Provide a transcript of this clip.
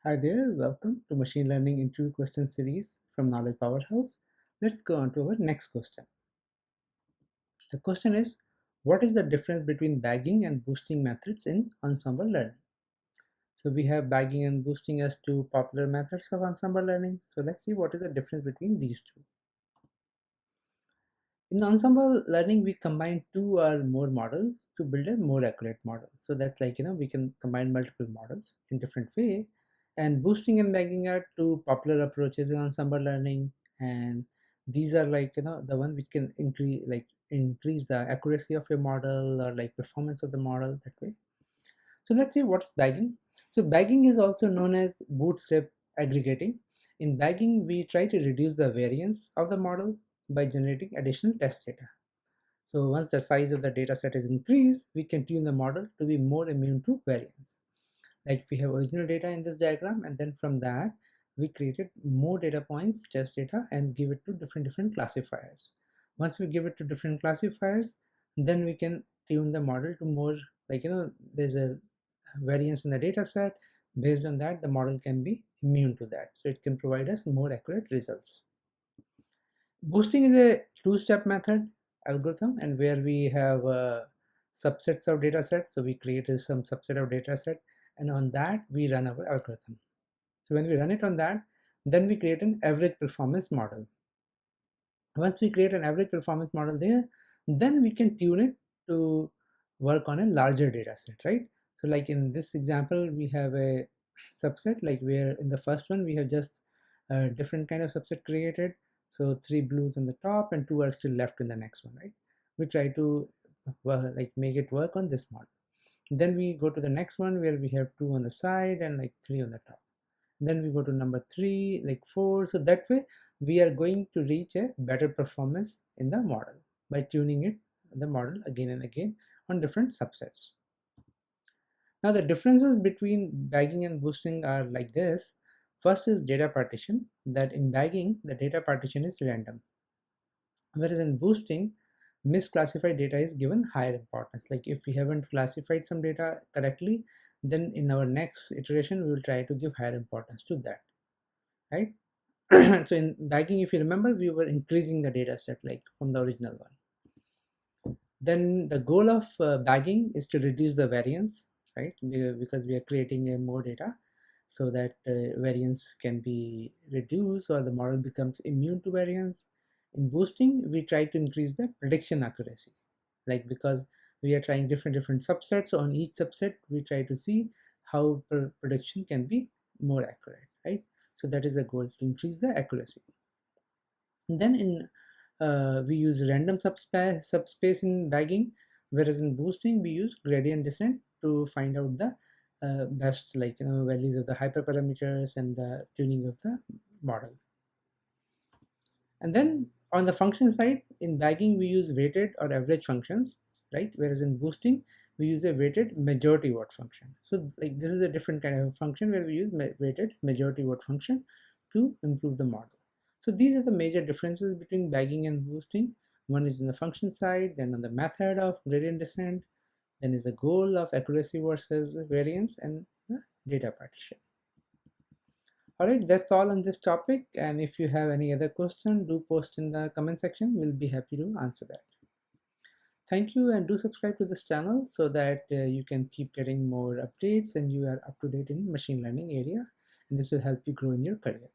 Hi there, welcome to Machine Learning Interview Question Series from Knowledge Powerhouse. Let's go on to our next question. The question is, what is the difference between bagging and boosting methods in ensemble learning? So we have bagging and boosting as two popular methods of ensemble learning. So let's see what is the difference between these two. In ensemble learning, we combine two or more models to build a more accurate model. So that's like, we can combine multiple models in different way. And boosting and bagging are two popular approaches in ensemble learning. And these are like, the one which can increase the accuracy of your model or like performance of the model that way. So let's see what's bagging. So bagging is also known as bootstrap aggregating. In bagging, we try to reduce the variance of the model by generating additional test data. So once the size of the data set is increased, we can tune the model to be more immune to variance. Like we have original data in this diagram, and then from that, we created more data points, test data, and give it to different classifiers. Once we give it to different classifiers, then we can tune the model to more, there's a variance in the data set. Based on that, the model can be immune to that. So it can provide us more accurate results. Boosting is a two-step method algorithm, and where we have subsets of data set. So we created some subset of data set, and on that we run our algorithm. So when we run it on that, then we create an average performance model. Once we create an average performance model there, then we can tune it to work on a larger data set, right? So like in this example, we have a subset, like where in the first one we have just a different kind of subset created. So 3 blues on the top and 2 are still left in the next one, right? We try to make it work on this model. Then we go to the next one where we have 2 on the side and like 3 on the top. Then we go to number 3, like 4. So that way we are going to reach a better performance in the model by tuning the model again and again on different subsets. Now the differences between bagging and boosting are like this. First is data partition, that in bagging the data partition is random, whereas in boosting misclassified data is given higher importance. Like if we haven't classified some data correctly, then in our next iteration we will try to give higher importance to that, right? So in bagging, if you remember, we were increasing the data set like from the original one. Then the goal of bagging is to reduce the variance, right? Because we are creating a more data so that variance can be reduced or the model becomes immune to variance. In boosting, we try to increase the prediction accuracy, like because we are trying different subsets. So on each subset, we try to see how prediction can be more accurate, right? So that is the goal, to increase the accuracy. And then we use random subspace in bagging, whereas in boosting we use gradient descent to find out the best values of the hyperparameters and the tuning of the model. And then on the function side, in bagging we use weighted or average functions, right? Whereas in boosting we use a weighted majority vote function. So like this is a different kind of function where we use weighted majority vote function to improve the model. So these are the major differences between bagging and boosting. One is in the function side, then on the method of gradient descent, then is the goal of accuracy versus variance, and the data partition. Alright, that's all on this topic, and if you have any other question, do post in the comment section. We'll be happy to answer that. Thank you, and do subscribe to this channel so that you can keep getting more updates and you are up to date in machine learning area, and this will help you grow in your career.